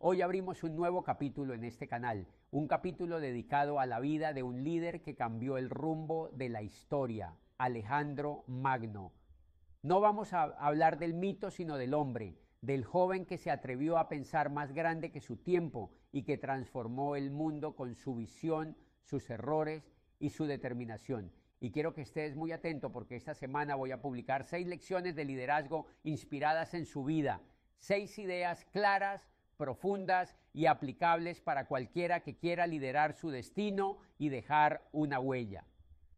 Hoy abrimos un nuevo capítulo en este canal, un capítulo dedicado a la vida de un líder que cambió el rumbo de la historia, Alejandro Magno. No vamos a hablar del mito, sino del hombre, del joven que se atrevió a pensar más grande que su tiempo y que transformó el mundo con su visión, sus errores y su determinación. Y quiero que estés muy atento porque esta semana voy a publicar 6 lecciones de liderazgo inspiradas en su vida, 6 ideas claras, profundas y aplicables para cualquiera que quiera liderar su destino y dejar una huella.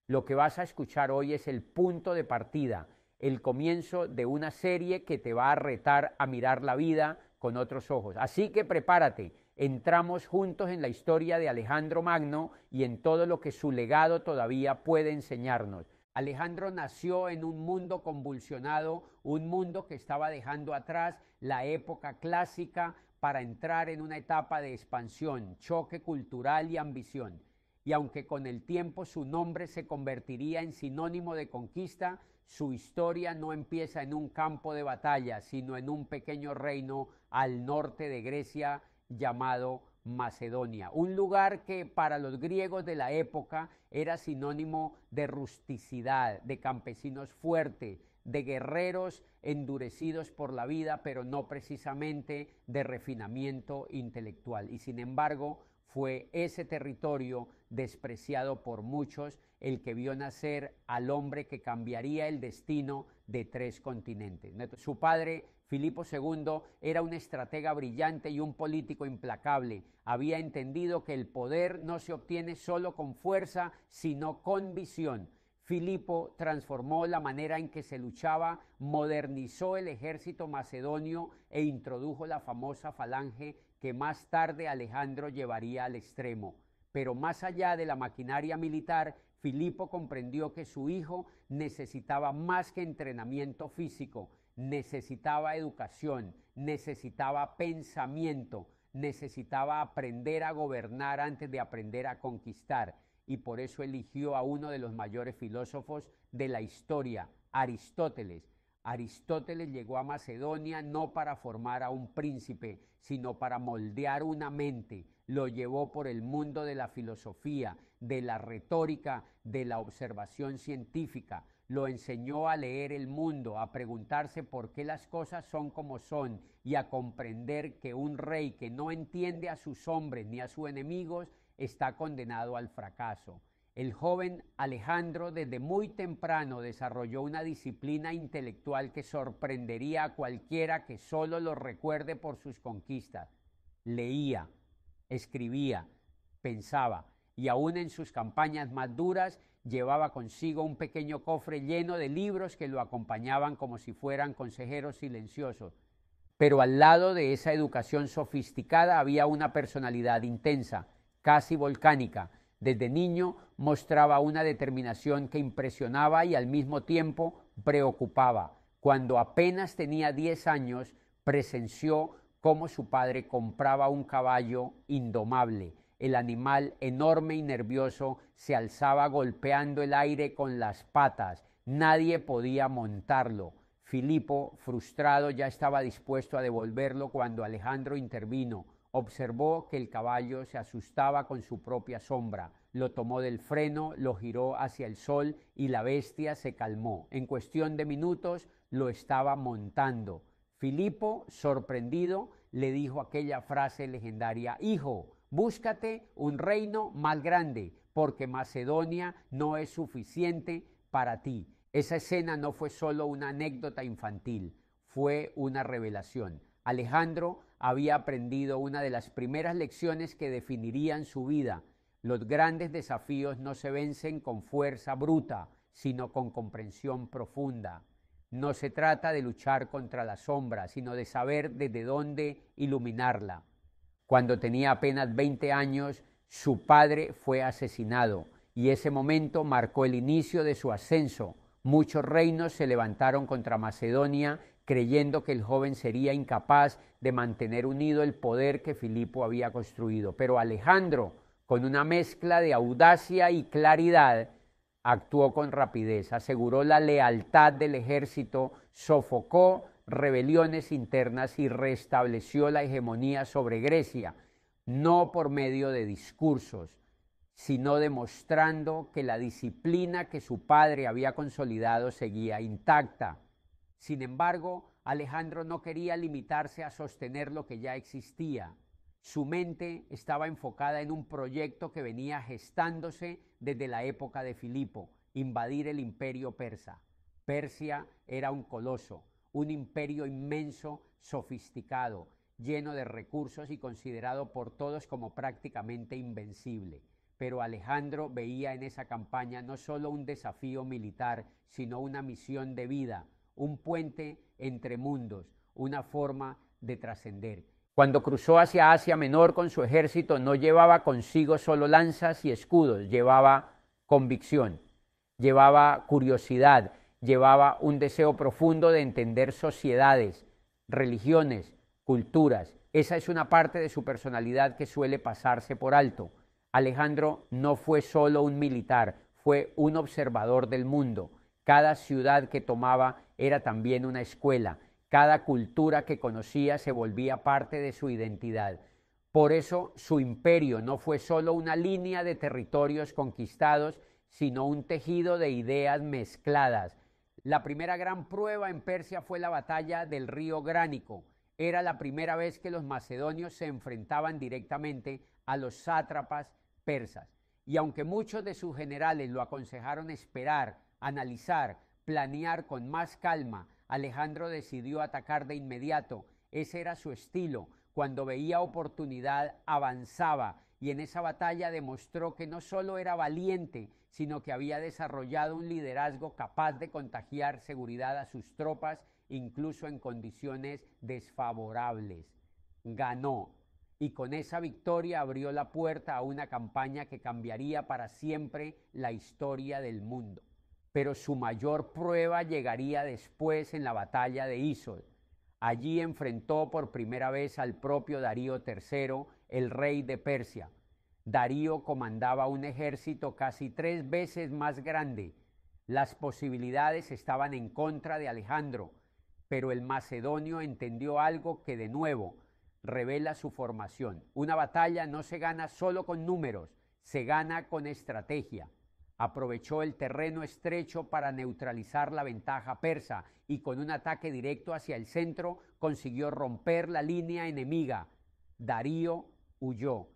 Lo que vas a escuchar hoy es el punto de partida, el comienzo de una serie que te va a retar a mirar la vida con otros ojos. Así que prepárate, entramos juntos en la historia de Alejandro Magno y en todo lo que su legado todavía puede enseñarnos. Alejandro nació en un mundo convulsionado, un mundo que estaba dejando atrás la época clásica para entrar en una etapa de expansión, choque cultural y ambición. Y aunque con el tiempo su nombre se convertiría en sinónimo de conquista, su historia no empieza en un campo de batalla, sino en un pequeño reino al norte de Grecia llamado Macedonia, un lugar que para los griegos de la época era sinónimo de rusticidad, de campesinos fuertes, de guerreros endurecidos por la vida, pero no precisamente de refinamiento intelectual. Y sin embargo, fue ese territorio despreciado por muchos el que vio nacer al hombre que cambiaría el destino de 3 continentes. Su padre, Filipo II, era un estratega brillante y un político implacable. Había entendido que el poder no se obtiene solo con fuerza, sino con visión. Filipo transformó la manera en que se luchaba, modernizó el ejército macedonio e introdujo la famosa falange que más tarde Alejandro llevaría al extremo. Pero más allá de la maquinaria militar, Filipo comprendió que su hijo necesitaba más que entrenamiento físico, necesitaba educación, necesitaba pensamiento, necesitaba aprender a gobernar antes de aprender a conquistar. Y por eso eligió a uno de los mayores filósofos de la historia, Aristóteles. Aristóteles llegó a Macedonia no para formar a un príncipe, sino para moldear una mente. Lo llevó por el mundo de la filosofía, de la retórica, de la observación científica. Lo enseñó a leer el mundo, a preguntarse por qué las cosas son como son y a comprender que un rey que no entiende a sus hombres ni a sus enemigos está condenado al fracaso. El joven Alejandro desde muy temprano desarrolló una disciplina intelectual que sorprendería a cualquiera que solo lo recuerde por sus conquistas. Leía, escribía, pensaba y aún en sus campañas más duras llevaba consigo un pequeño cofre lleno de libros que lo acompañaban como si fueran consejeros silenciosos. Pero al lado de esa educación sofisticada había una personalidad intensa, casi volcánica. Desde niño mostraba una determinación que impresionaba y al mismo tiempo preocupaba. Cuando apenas tenía 10 años, presenció cómo su padre compraba un caballo indomable. El animal, enorme y nervioso, se alzaba golpeando el aire con las patas. Nadie podía montarlo. Filipo, frustrado, ya estaba dispuesto a devolverlo cuando Alejandro intervino. Observó que el caballo se asustaba con su propia sombra, lo tomó del freno, lo giró hacia el sol y la bestia se calmó. En cuestión de minutos lo estaba montando. Filipo, sorprendido, le dijo aquella frase legendaria: «Hijo, búscate un reino más grande, porque Macedonia no es suficiente para ti». Esa escena no fue solo una anécdota infantil, fue una revelación. Alejandro había aprendido una de las primeras lecciones que definirían su vida. Los grandes desafíos no se vencen con fuerza bruta, sino con comprensión profunda. No se trata de luchar contra la sombra, sino de saber desde dónde iluminarla. Cuando tenía apenas 20 años, su padre fue asesinado y ese momento marcó el inicio de su ascenso. Muchos reinos se levantaron contra Macedonia, creyendo que el joven sería incapaz de mantener unido el poder que Filipo había construido. Pero Alejandro, con una mezcla de audacia y claridad, actuó con rapidez, aseguró la lealtad del ejército, sofocó rebeliones internas y restableció la hegemonía sobre Grecia, no por medio de discursos, sino demostrando que la disciplina que su padre había consolidado seguía intacta. Sin embargo, Alejandro no quería limitarse a sostener lo que ya existía. Su mente estaba enfocada en un proyecto que venía gestándose desde la época de Filipo: invadir el imperio persa. Persia era un coloso, un imperio inmenso, sofisticado, lleno de recursos y considerado por todos como prácticamente invencible. Pero Alejandro veía en esa campaña no solo un desafío militar, sino una misión de vida, un puente entre mundos, una forma de trascender. Cuando cruzó hacia Asia Menor con su ejército, no llevaba consigo solo lanzas y escudos, llevaba convicción, llevaba curiosidad, llevaba un deseo profundo de entender sociedades, religiones, culturas. Esa es una parte de su personalidad que suele pasarse por alto. Alejandro no fue solo un militar, fue un observador del mundo. Cada ciudad que tomaba era también una escuela. Cada cultura que conocía se volvía parte de su identidad. Por eso su imperio no fue solo una línea de territorios conquistados, sino un tejido de ideas mezcladas. La primera gran prueba en Persia fue la batalla del río Gránico. Era la primera vez que los macedonios se enfrentaban directamente a los sátrapas persas. Y aunque muchos de sus generales lo aconsejaron esperar, analizar, planear con más calma, Alejandro decidió atacar de inmediato. Ese era su estilo. Cuando veía oportunidad, avanzaba, y en esa batalla demostró que no solo era valiente, sino que había desarrollado un liderazgo capaz de contagiar seguridad a sus tropas, incluso en condiciones desfavorables. Ganó, y con esa victoria abrió la puerta a una campaña que cambiaría para siempre la historia del mundo. Pero su mayor prueba llegaría después en la batalla de Issos. Allí enfrentó por primera vez al propio Darío III, el rey de Persia. Darío comandaba un ejército casi 3 veces más grande. Las posibilidades estaban en contra de Alejandro, pero el macedonio entendió algo que de nuevo revela su formación. Una batalla no se gana solo con números, se gana con estrategia. Aprovechó el terreno estrecho para neutralizar la ventaja persa y con un ataque directo hacia el centro consiguió romper la línea enemiga. Darío huyó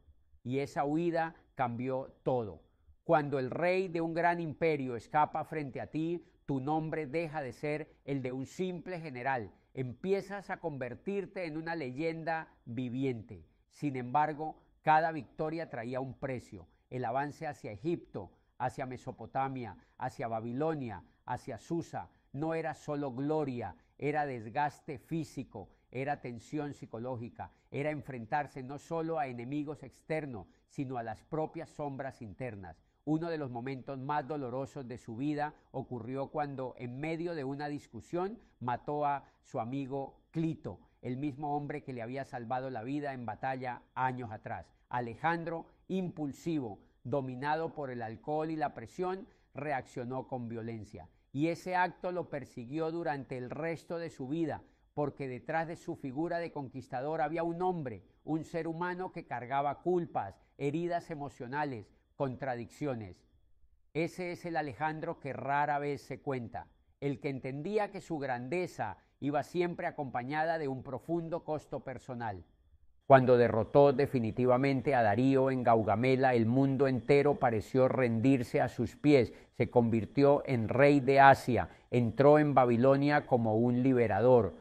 y esa huida cambió todo. Cuando el rey de un gran imperio escapa frente a ti, tu nombre deja de ser el de un simple general. Empiezas a convertirte en una leyenda viviente. Sin embargo, cada victoria traía un precio. El avance hacia Egipto, hacia Mesopotamia, hacia Babilonia, hacia Susa, no era solo gloria, era desgaste físico, era tensión psicológica, era enfrentarse no solo a enemigos externos, sino a las propias sombras internas. Uno de los momentos más dolorosos de su vida ocurrió cuando, en medio de una discusión, mató a su amigo Clito, el mismo hombre que le había salvado la vida en batalla años atrás. Alejandro, impulsivo, dominado por el alcohol y la presión, reaccionó con violencia. Y ese acto lo persiguió durante el resto de su vida, porque detrás de su figura de conquistador había un hombre, un ser humano que cargaba culpas, heridas emocionales, contradicciones. Ese es el Alejandro que rara vez se cuenta, el que entendía que su grandeza iba siempre acompañada de un profundo costo personal. Cuando derrotó definitivamente a Darío en Gaugamela, el mundo entero pareció rendirse a sus pies. Se convirtió en rey de Asia, entró en Babilonia como un liberador,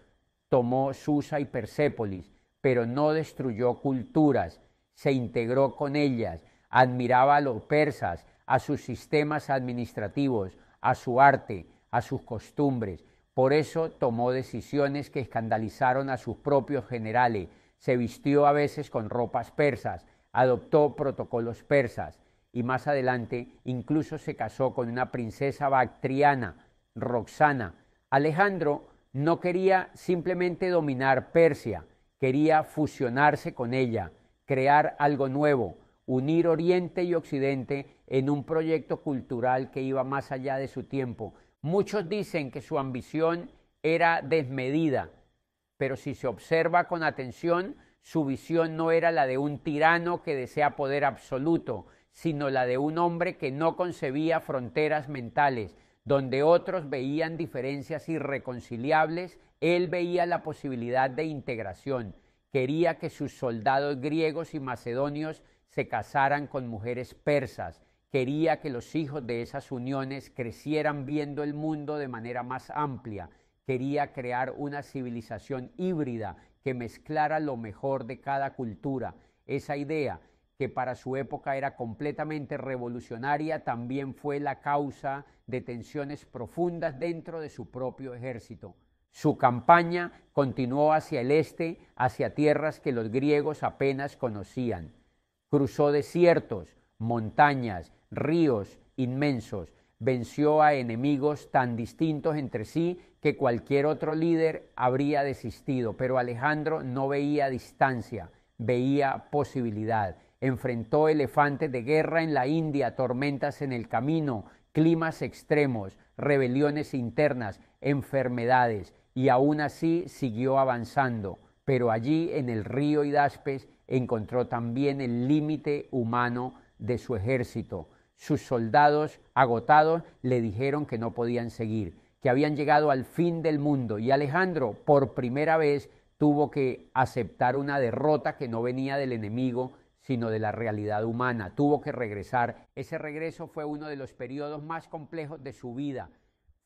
tomó Susa y Persépolis, pero no destruyó culturas, se integró con ellas, admiraba a los persas, a sus sistemas administrativos, a su arte, a sus costumbres. Por eso tomó decisiones que escandalizaron a sus propios generales. Se vistió a veces con ropas persas, adoptó protocolos persas y más adelante incluso se casó con una princesa bactriana, Roxana. Alejandro no quería simplemente dominar Persia, quería fusionarse con ella, crear algo nuevo, unir Oriente y Occidente en un proyecto cultural que iba más allá de su tiempo. Muchos dicen que su ambición era desmedida, pero si se observa con atención, su visión no era la de un tirano que desea poder absoluto, sino la de un hombre que no concebía fronteras mentales. Donde otros veían diferencias irreconciliables, él veía la posibilidad de integración. Quería que sus soldados griegos y macedonios se casaran con mujeres persas. Quería que los hijos de esas uniones crecieran viendo el mundo de manera más amplia. Quería crear una civilización híbrida que mezclara lo mejor de cada cultura. Esa idea, que para su época era completamente revolucionaria, también fue la causa de tensiones profundas dentro de su propio ejército. Su campaña continuó hacia el este, hacia tierras que los griegos apenas conocían. Cruzó desiertos, montañas, ríos inmensos, venció a enemigos tan distintos entre sí que cualquier otro líder habría desistido, pero Alejandro no veía distancia, veía posibilidad. Enfrentó elefantes de guerra en la India, tormentas en el camino, climas extremos, rebeliones internas, enfermedades, y aún así siguió avanzando. Pero allí, en el río Hidaspes, encontró también el límite humano de su ejército. Sus soldados, agotados, le dijeron que no podían seguir, que habían llegado al fin del mundo, y Alejandro, por primera vez, tuvo que aceptar una derrota que no venía del enemigo, sino de la realidad humana. Tuvo que regresar. Ese regreso fue uno de los periodos más complejos de su vida.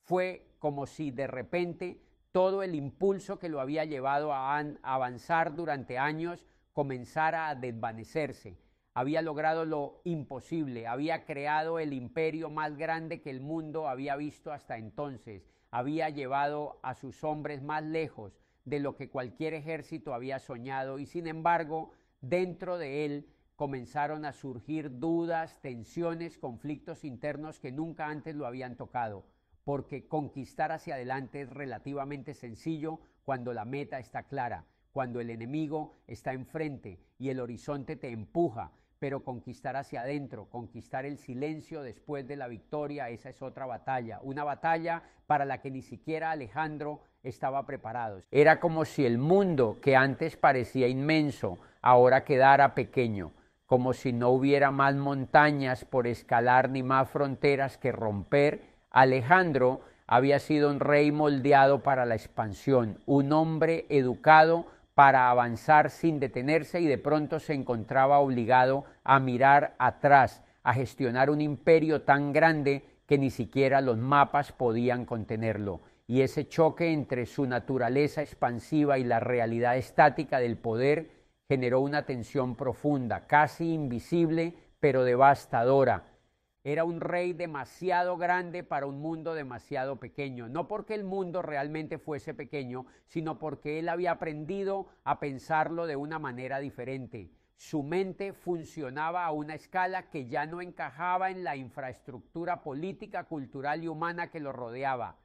Fue como si de repente todo el impulso que lo había llevado a avanzar durante años comenzara a desvanecerse. Había logrado lo imposible, había creado el imperio más grande que el mundo había visto hasta entonces, había llevado a sus hombres más lejos de lo que cualquier ejército había soñado, y sin embargo, dentro de él comenzaron a surgir dudas, tensiones, conflictos internos que nunca antes lo habían tocado, porque conquistar hacia adelante es relativamente sencillo cuando la meta está clara, cuando el enemigo está enfrente y el horizonte te empuja, pero conquistar hacia adentro, conquistar el silencio después de la victoria, esa es otra batalla, una batalla para la que ni siquiera Alejandro estaba preparado. Era como si el mundo que antes parecía inmenso, ahora quedara pequeño, como si no hubiera más montañas por escalar ni más fronteras que romper. Alejandro había sido un rey moldeado para la expansión, un hombre educado para avanzar sin detenerse, y de pronto se encontraba obligado a mirar atrás, a gestionar un imperio tan grande que ni siquiera los mapas podían contenerlo. Y ese choque entre su naturaleza expansiva y la realidad estática del poder generó una tensión profunda, casi invisible, pero devastadora. Era un rey demasiado grande para un mundo demasiado pequeño, no porque el mundo realmente fuese pequeño, sino porque él había aprendido a pensarlo de una manera diferente. Su mente funcionaba a una escala que ya no encajaba en la infraestructura política, cultural y humana que lo rodeaba.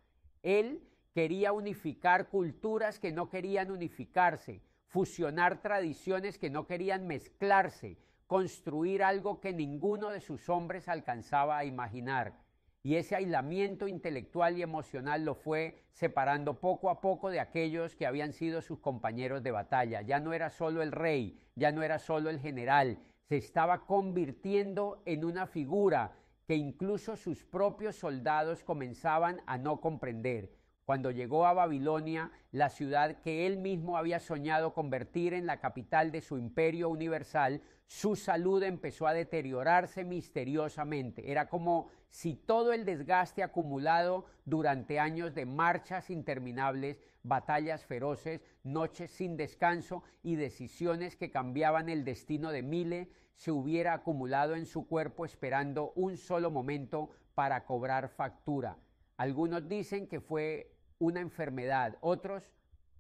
Él quería unificar culturas que no querían unificarse, fusionar tradiciones que no querían mezclarse, construir algo que ninguno de sus hombres alcanzaba a imaginar. Y ese aislamiento intelectual y emocional lo fue separando poco a poco de aquellos que habían sido sus compañeros de batalla. Ya no era solo el rey, ya no era solo el general, se estaba convirtiendo en una figura que incluso sus propios soldados comenzaban a no comprender. Cuando llegó a Babilonia, la ciudad que él mismo había soñado convertir en la capital de su imperio universal, su salud empezó a deteriorarse misteriosamente. Era como si todo el desgaste acumulado durante años de marchas interminables, batallas feroces, noches sin descanso y decisiones que cambiaban el destino de miles, se hubiera acumulado en su cuerpo esperando un solo momento para cobrar factura. Algunos dicen que fue una enfermedad, otros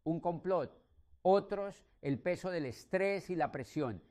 un complot, otros el peso del estrés y la presión.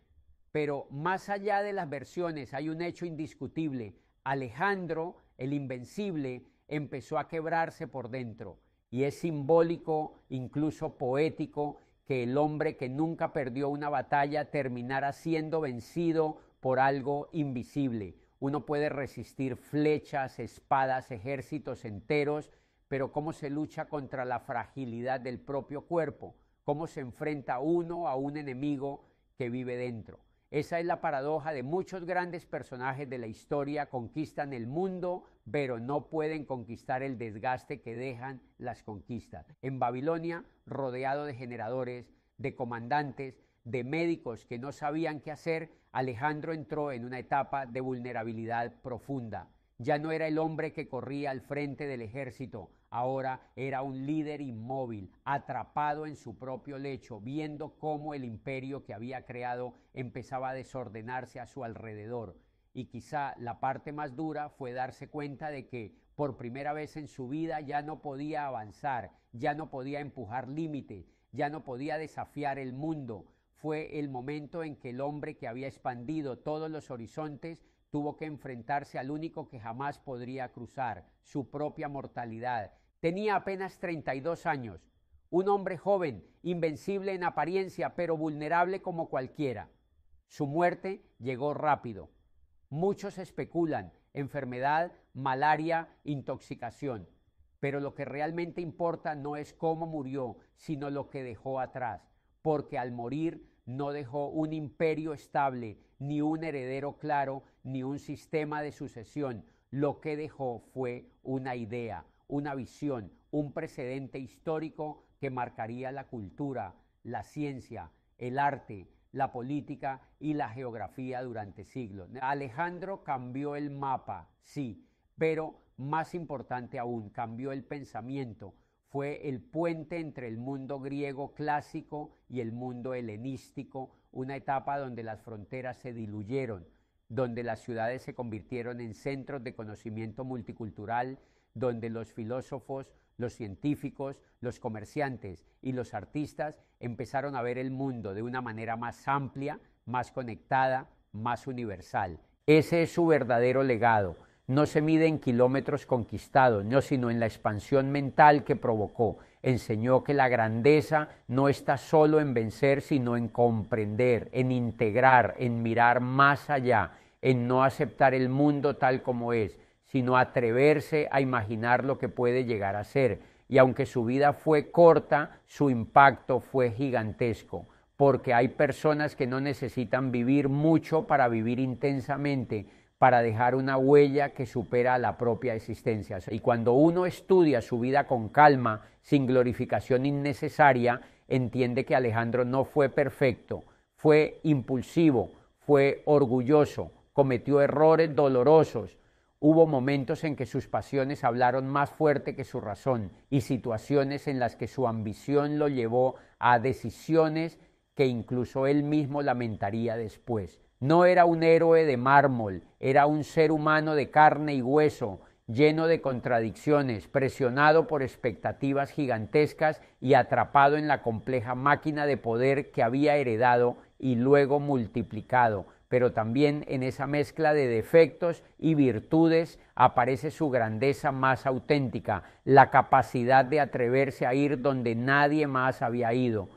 Pero más allá de las versiones hay un hecho indiscutible. Alejandro, el invencible, empezó a quebrarse por dentro, y es simbólico, incluso poético, que el hombre que nunca perdió una batalla terminara siendo vencido por algo invisible. Uno puede resistir flechas, espadas, ejércitos enteros, pero cómo se lucha contra la fragilidad del propio cuerpo, cómo se enfrenta uno a un enemigo que vive dentro. Esa es la paradoja de muchos grandes personajes de la historia. Conquistan el mundo, pero no pueden conquistar el desgaste que dejan las conquistas. En Babilonia, rodeado de generadores, de comandantes, de médicos que no sabían qué hacer, Alejandro entró en una etapa de vulnerabilidad profunda. Ya no era el hombre que corría al frente del ejército, ahora era un líder inmóvil, atrapado en su propio lecho, viendo cómo el imperio que había creado empezaba a desordenarse a su alrededor. Y quizá la parte más dura fue darse cuenta de que por primera vez en su vida ya no podía avanzar, ya no podía empujar límites, ya no podía desafiar el mundo. Fue el momento en que el hombre que había expandido todos los horizontes tuvo que enfrentarse al único que jamás podría cruzar, su propia mortalidad. Tenía apenas 32 años, un hombre joven, invencible en apariencia, pero vulnerable como cualquiera. Su muerte llegó rápido. Muchos especulan, enfermedad, malaria, intoxicación. Pero lo que realmente importa no es cómo murió, sino lo que dejó atrás, porque al morir no dejó un imperio estable, ni un heredero claro, ni un sistema de sucesión. Lo que dejó fue una idea, una visión, un precedente histórico que marcaría la cultura, la ciencia, el arte, la política y la geografía durante siglos. Alejandro cambió el mapa, sí, pero más importante aún, cambió el pensamiento. Fue el puente entre el mundo griego clásico y el mundo helenístico, una etapa donde las fronteras se diluyeron, donde las ciudades se convirtieron en centros de conocimiento multicultural, donde los filósofos, los científicos, los comerciantes y los artistas empezaron a ver el mundo de una manera más amplia, más conectada, más universal. Ese es su verdadero legado. No se mide en kilómetros conquistados, no, sino en la expansión mental que provocó. Enseñó que la grandeza no está solo en vencer, sino en comprender, en integrar, en mirar más allá, en no aceptar el mundo tal como es, sino atreverse a imaginar lo que puede llegar a ser. Y aunque su vida fue corta, su impacto fue gigantesco, porque hay personas que no necesitan vivir mucho para vivir intensamente, para dejar una huella que supera la propia existencia. Y cuando uno estudia su vida con calma, sin glorificación innecesaria, entiende que Alejandro no fue perfecto, fue impulsivo, fue orgulloso, cometió errores dolorosos. Hubo momentos en que sus pasiones hablaron más fuerte que su razón y situaciones en las que su ambición lo llevó a decisiones que incluso él mismo lamentaría después. No era un héroe de mármol, era un ser humano de carne y hueso, lleno de contradicciones, presionado por expectativas gigantescas y atrapado en la compleja máquina de poder que había heredado y luego multiplicado. Pero también en esa mezcla de defectos y virtudes aparece su grandeza más auténtica, la capacidad de atreverse a ir donde nadie más había ido,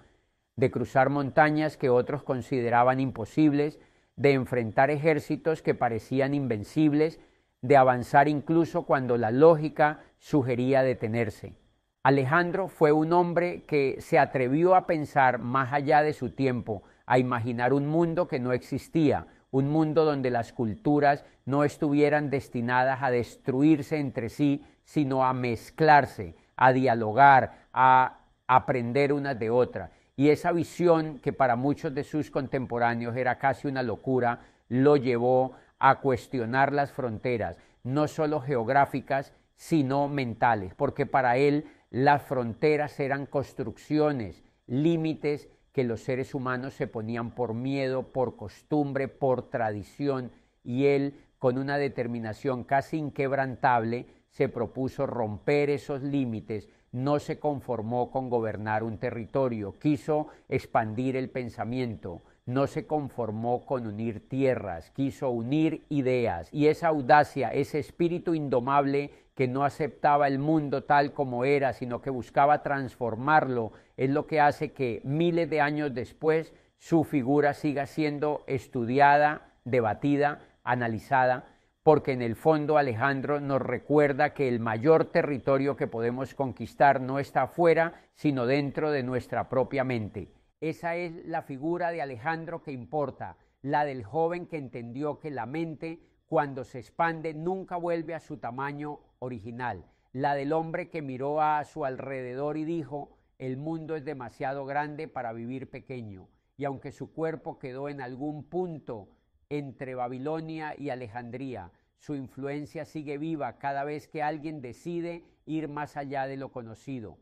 de cruzar montañas que otros consideraban imposibles, de enfrentar ejércitos que parecían invencibles, de avanzar incluso cuando la lógica sugería detenerse. Alejandro fue un hombre que se atrevió a pensar más allá de su tiempo, a imaginar un mundo que no existía, un mundo donde las culturas no estuvieran destinadas a destruirse entre sí, sino a mezclarse, a dialogar, a aprender unas de otras. Y esa visión, que para muchos de sus contemporáneos era casi una locura, lo llevó a cuestionar las fronteras, no solo geográficas, sino mentales, porque para él las fronteras eran construcciones, límites que los seres humanos se ponían por miedo, por costumbre, por tradición, y él, con una determinación casi inquebrantable, se propuso romper esos límites. No se conformó con gobernar un territorio, quiso expandir el pensamiento, no se conformó con unir tierras, quiso unir ideas, y esa audacia, ese espíritu indomable que no aceptaba el mundo tal como era, sino que buscaba transformarlo, es lo que hace que miles de años después su figura siga siendo estudiada, debatida, analizada, porque en el fondo Alejandro nos recuerda que el mayor territorio que podemos conquistar no está afuera, sino dentro de nuestra propia mente. Esa es la figura de Alejandro que importa, la del joven que entendió que la mente, cuando se expande, nunca vuelve a su tamaño original, la del hombre que miró a su alrededor y dijo: el mundo es demasiado grande para vivir pequeño, y aunque su cuerpo quedó en algún punto entre Babilonia y Alejandría, su influencia sigue viva cada vez que alguien decide ir más allá de lo conocido,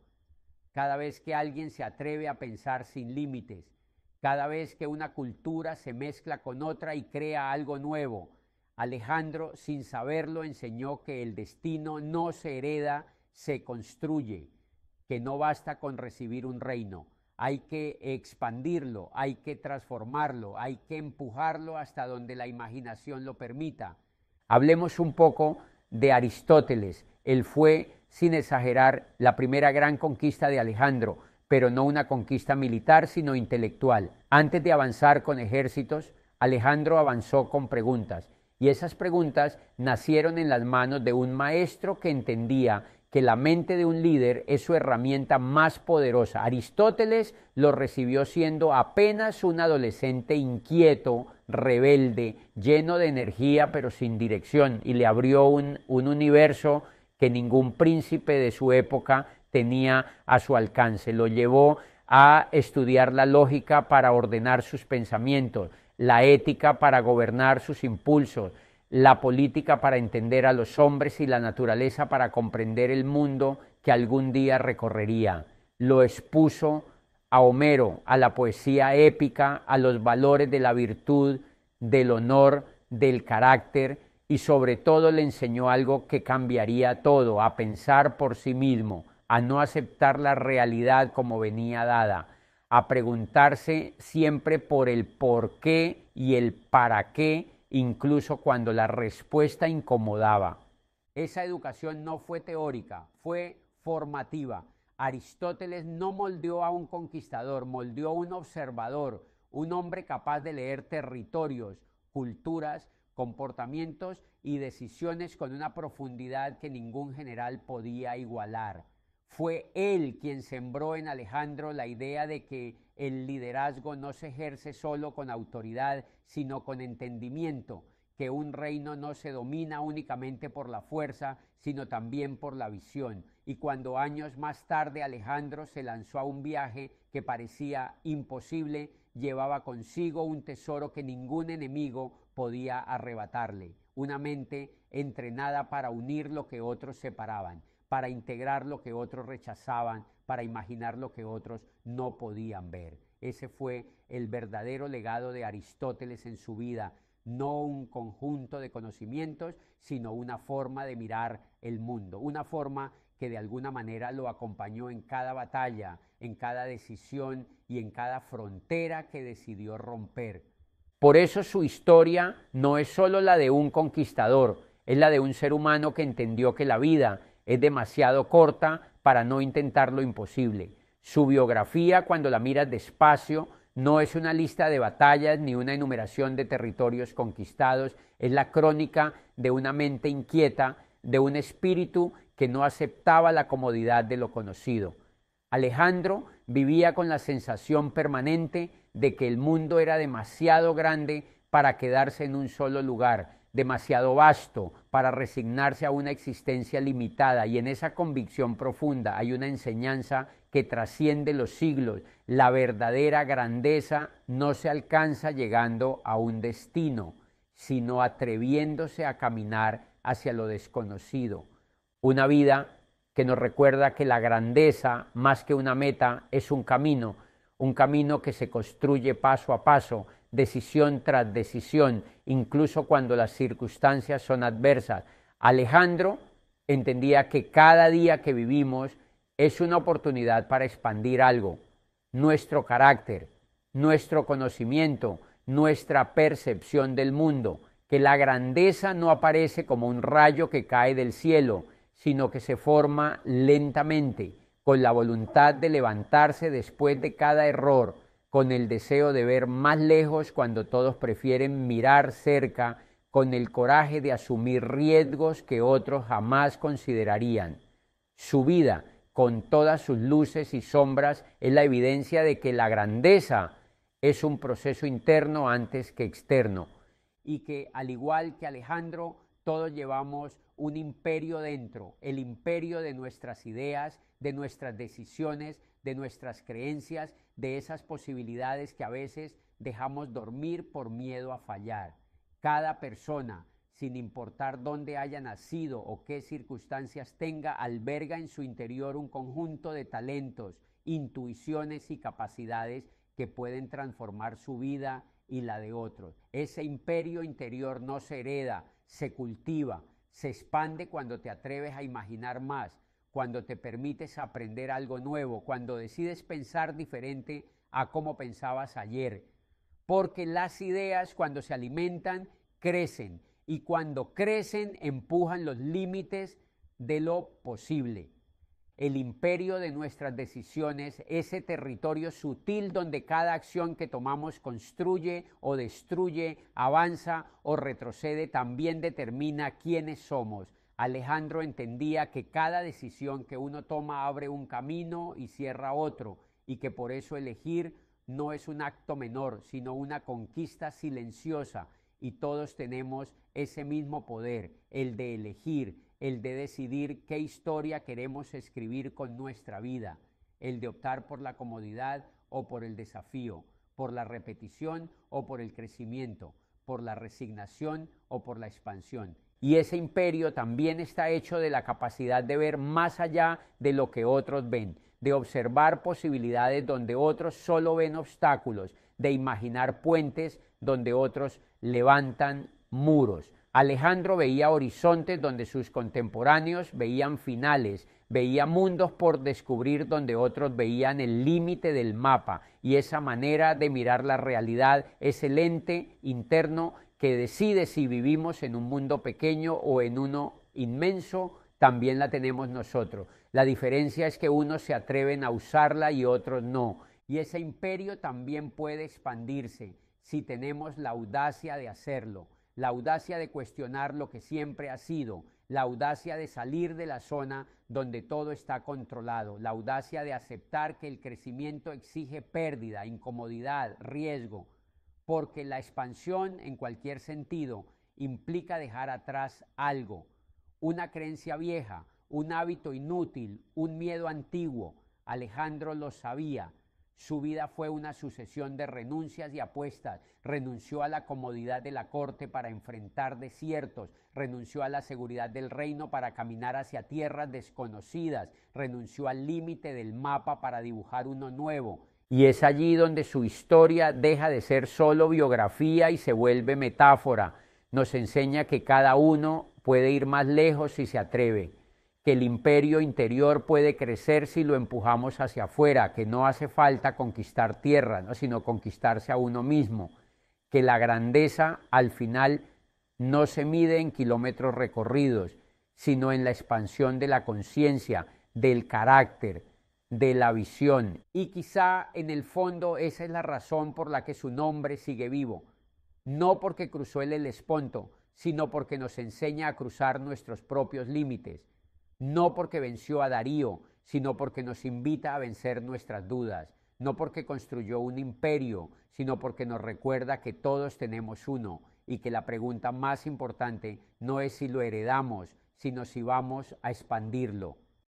cada vez que alguien se atreve a pensar sin límites, cada vez que una cultura se mezcla con otra y crea algo nuevo. Alejandro, sin saberlo, enseñó que el destino no se hereda, se construye, que no basta con recibir un reino. Hay que expandirlo, hay que transformarlo, hay que empujarlo hasta donde la imaginación lo permita. Hablemos un poco de Aristóteles. Él fue, sin exagerar, la primera gran conquista de Alejandro, pero no una conquista militar, sino intelectual. Antes de avanzar con ejércitos, Alejandro avanzó con preguntas, y esas preguntas nacieron en las manos de un maestro que entendía que la mente de un líder es su herramienta más poderosa. Aristóteles lo recibió siendo apenas un adolescente inquieto, rebelde, lleno de energía pero sin dirección, y le abrió un universo que ningún príncipe de su época tenía a su alcance. Lo llevó a estudiar la lógica para ordenar sus pensamientos, la ética para gobernar sus impulsos, la política para entender a los hombres y la naturaleza para comprender el mundo que algún día recorrería. Lo expuso a Homero, a la poesía épica, a los valores de la virtud, del honor, del carácter, y sobre todo le enseñó algo que cambiaría todo: a pensar por sí mismo, a no aceptar la realidad como venía dada, a preguntarse siempre por el por qué y el para qué, incluso cuando la respuesta incomodaba. Esa educación no fue teórica, fue formativa. Aristóteles no moldeó a un conquistador, moldeó a un observador, un hombre capaz de leer territorios, culturas, comportamientos y decisiones con una profundidad que ningún general podía igualar. Fue él quien sembró en Alejandro la idea de que el liderazgo no se ejerce solo con autoridad, sino con entendimiento, que un reino no se domina únicamente por la fuerza, sino también por la visión. Y cuando años más tarde Alejandro se lanzó a un viaje que parecía imposible, llevaba consigo un tesoro que ningún enemigo podía arrebatarle: una mente entrenada para unir lo que otros separaban, para integrar lo que otros rechazaban, para imaginar lo que otros no podían ver. Ese fue el verdadero legado de Aristóteles en su vida, no un conjunto de conocimientos, sino una forma de mirar el mundo, una forma que de alguna manera lo acompañó en cada batalla, en cada decisión y en cada frontera que decidió romper. Por eso su historia no es solo la de un conquistador, es la de un ser humano que entendió que la vida es demasiado corta para no intentar lo imposible. Su biografía, cuando la miras despacio, no es una lista de batallas ni una enumeración de territorios conquistados, es la crónica de una mente inquieta, de un espíritu que no aceptaba la comodidad de lo conocido. Alejandro vivía con la sensación permanente de que el mundo era demasiado grande para quedarse en un solo lugar, demasiado vasto para resignarse a una existencia limitada, y en esa convicción profunda hay una enseñanza que trasciende los siglos. La verdadera grandeza no se alcanza llegando a un destino, sino atreviéndose a caminar hacia lo desconocido. Una vida que nos recuerda que la grandeza, más que una meta, es un camino que se construye paso a paso, decisión tras decisión, incluso cuando las circunstancias son adversas. Alejandro entendía que cada día que vivimos es una oportunidad para expandir algo: nuestro carácter, nuestro conocimiento, nuestra percepción del mundo, que la grandeza no aparece como un rayo que cae del cielo, sino que se forma lentamente, con la voluntad de levantarse después de cada error, con el deseo de ver más lejos cuando todos prefieren mirar cerca, con el coraje de asumir riesgos que otros jamás considerarían. Su vida, con todas sus luces y sombras, es la evidencia de que la grandeza es un proceso interno antes que externo, y que, al igual que Alejandro, todos llevamos un imperio dentro, el imperio de nuestras ideas, de nuestras decisiones, de nuestras creencias, de esas posibilidades que a veces dejamos dormir por miedo a fallar. Cada persona, sin importar dónde haya nacido o qué circunstancias tenga, alberga en su interior un conjunto de talentos, intuiciones y capacidades que pueden transformar su vida y la de otros. Ese imperio interior no se hereda, se cultiva, se expande cuando te atreves a imaginar más, cuando te permites aprender algo nuevo, cuando decides pensar diferente a cómo pensabas ayer. Porque las ideas, cuando se alimentan, crecen, y cuando crecen empujan los límites de lo posible. El imperio de nuestras decisiones, ese territorio sutil donde cada acción que tomamos construye o destruye, avanza o retrocede, también determina quiénes somos. Alejandro entendía que cada decisión que uno toma abre un camino y cierra otro, y que por eso elegir no es un acto menor, sino una conquista silenciosa, y todos tenemos ese mismo poder, el de elegir, el de decidir qué historia queremos escribir con nuestra vida, el de optar por la comodidad o por el desafío, por la repetición o por el crecimiento, por la resignación o por la expansión. Y ese imperio también está hecho de la capacidad de ver más allá de lo que otros ven, de observar posibilidades donde otros solo ven obstáculos, de imaginar puentes donde otros levantan muros. Alejandro veía horizontes donde sus contemporáneos veían finales, veía mundos por descubrir donde otros veían el límite del mapa, y esa manera de mirar la realidad es el ente interno que decide si vivimos en un mundo pequeño o en uno inmenso. También la tenemos nosotros. La diferencia es que unos se atreven a usarla y otros no. Y ese imperio también puede expandirse si tenemos la audacia de hacerlo, la audacia de cuestionar lo que siempre ha sido, la audacia de salir de la zona donde todo está controlado, la audacia de aceptar que el crecimiento exige pérdida, incomodidad, riesgo, porque la expansión en cualquier sentido implica dejar atrás algo, una creencia vieja, un hábito inútil, un miedo antiguo. Alejandro lo sabía. Su vida fue una sucesión de renuncias y apuestas. Renunció a la comodidad de la corte para enfrentar desiertos, renunció a la seguridad del reino para caminar hacia tierras desconocidas, renunció al límite del mapa para dibujar uno nuevo. Y es allí donde su historia deja de ser solo biografía y se vuelve metáfora. Nos enseña que cada uno puede ir más lejos si se atreve, que el imperio interior puede crecer si lo empujamos hacia afuera, que no hace falta conquistar tierra, ¿no?, sino conquistarse a uno mismo, que la grandeza al final no se mide en kilómetros recorridos, sino en la expansión de la conciencia, del carácter, de la visión. Y quizá en el fondo esa es la razón por la que su nombre sigue vivo, no porque cruzó el Helesponto, sino porque nos enseña a cruzar nuestros propios límites, no porque venció a Darío, sino porque nos invita a vencer nuestras dudas, no porque construyó un imperio, sino porque nos recuerda que todos tenemos uno, y que la pregunta más importante no es si lo heredamos, sino si vamos a expandirlo.